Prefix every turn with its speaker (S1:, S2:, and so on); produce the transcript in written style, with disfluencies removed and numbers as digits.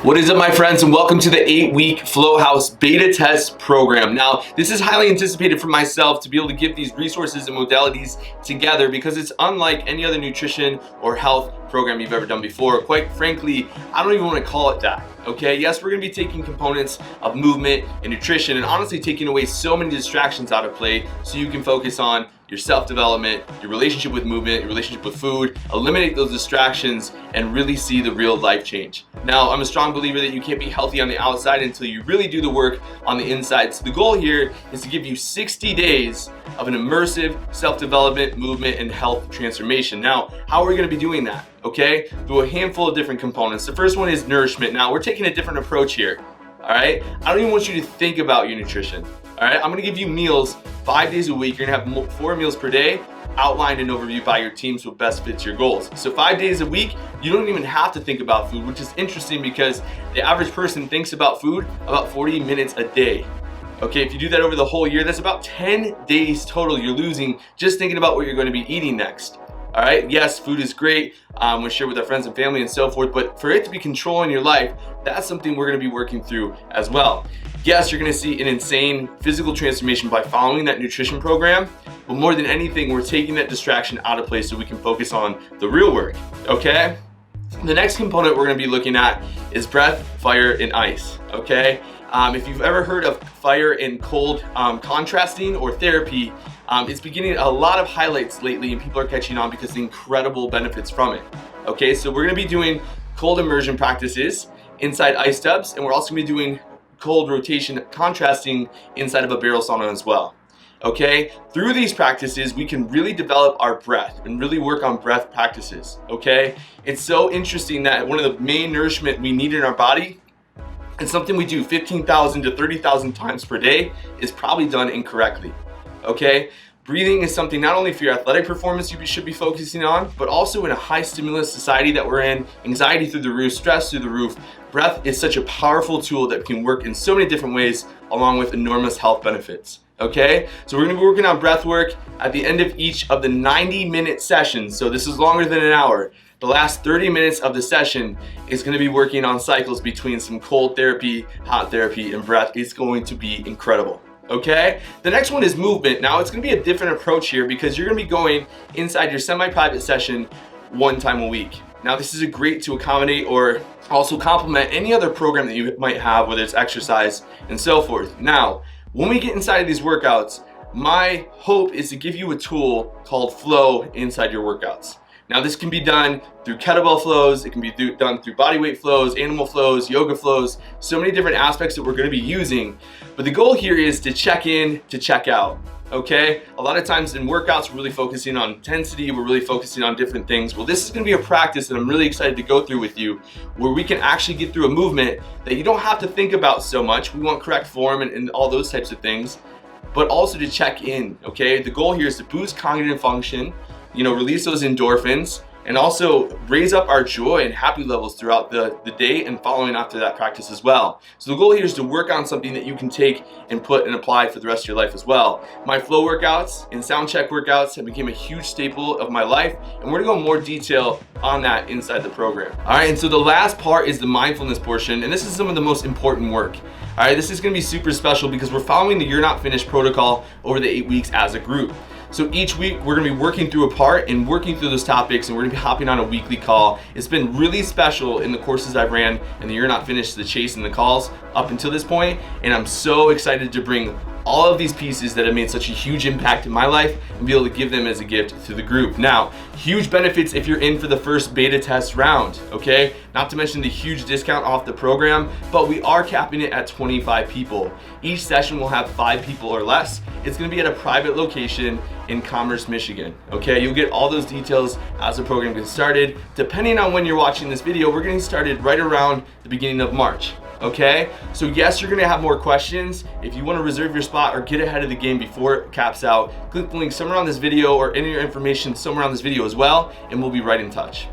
S1: What is up, my friends, and welcome to the 8-week FLOWHAUS beta test program. Now, this is highly anticipated for myself to be able to give these resources and modalities together because it's unlike any other nutrition or health program you've ever done before. Quite frankly, I don't even want to call it that. Okay, yes, we're going to be taking components of movement and nutrition and honestly taking away so many distractions out of play so you can focus on your self-development, your relationship with movement, your relationship with food, eliminate those distractions, and really see the real life change. Now, I'm a strong believer that you can't be healthy on the outside until you really do the work on the inside. So the goal here is to give you 60 days of an immersive self-development, movement, and health transformation. Now, how are we going to be doing that? Okay, through a handful of different components. The first one is nourishment. Now, we're taking a different approach here. All right, I don't even want you to think about your nutrition. All right, I'm gonna give you meals 5 days a week. You're gonna have 4 meals per day, outlined and overviewed by your team so it best fits your goals. So 5 days a week, you don't even have to think about food, which is interesting because the average person thinks about food about 40 minutes a day. Okay, if you do that over the whole year, that's about 10 days total you're losing just thinking about what you're going to be eating next. All right, yes, food is great. We share with our friends and family and so forth, but for it to be controlling your life, that's something we're gonna be working through as well. Yes, you're gonna see an insane physical transformation by following that nutrition program, but more than anything, we're taking that distraction out of place so we can focus on the real work, okay? The next component we're gonna be looking at is breath, fire, and ice, okay? If you've ever heard of fire and cold contrasting or therapy, it's beginning a lot of highlights lately and people are catching on because of the incredible benefits from it. Okay, so we're gonna be doing cold immersion practices inside ice tubs, and we're also gonna be doing cold rotation contrasting inside of a barrel sauna as well. Okay, through these practices, we can really develop our breath and really work on breath practices. Okay, it's so interesting that one of the main nourishment we need in our body, and something we do 15,000 to 30,000 times per day, is probably done incorrectly. Okay, breathing is something not only for your athletic performance you should be focusing on, but also in a high stimulus society that we're in, anxiety through the roof, stress through the roof. Breath is such a powerful tool that can work in so many different ways along with enormous health benefits. Okay, so we're gonna be working on breath work at the end of each of the 90-minute sessions. So this is longer than an hour. The last 30 minutes of the session is gonna be working on cycles between some cold therapy, hot therapy, and breath. It's going to be incredible. Okay, the next one is movement. Now it's gonna be a different approach here because you're gonna be going inside your semi-private session 1 time a week. Now this is a great to accommodate or also complement any other program that you might have, whether it's exercise and so forth. Now, when we get inside of these workouts, my hope is to give you a tool called flow inside your workouts. Now this can be done through kettlebell flows, it can be done through body weight flows, animal flows, yoga flows, so many different aspects that we're gonna be using. But the goal here is to check in, to check out, okay? A lot of times in workouts, we're really focusing on intensity, we're really focusing on different things. Well, this is gonna be a practice that I'm really excited to go through with you, where we can actually get through a movement that you don't have to think about so much. We want correct form and all those types of things, but also to check in, okay? The goal here is to boost cognitive function, release those endorphins, and also raise up our joy and happy levels throughout the day and following after that practice as well. So the goal here is to work on something that you can take and put and apply for the rest of your life as well. My flow workouts and sound check workouts have become a huge staple of my life, and we're gonna go in more detail on that inside the program. All right, and so the last part is the mindfulness portion, and this is some of the most important work. All right, this is gonna be super special because we're following the You're Not Finished protocol over the 8 weeks as a group. So each week we're gonna be working through a part and working through those topics, and we're gonna be hopping on a weekly call. It's been really special in the courses I've ran and the You're Not Finished, the chase and the calls up until this point, and I'm so excited to bring all of these pieces that have made such a huge impact in my life and be able to give them as a gift to the group. Now, huge benefits if you're in for the first beta test round, okay? Not to mention the huge discount off the program, but we are capping it at 25 people. Each session will have 5 people or less. It's gonna be at a private location in Commerce, Michigan, okay? You'll get all those details as the program gets started. Depending on when you're watching this video, we're getting started right around the beginning of March. Okay, so yes, you're gonna have more questions. If you wanna reserve your spot or get ahead of the game before it caps out, click the link somewhere on this video or enter your information somewhere on this video as well, and we'll be right in touch.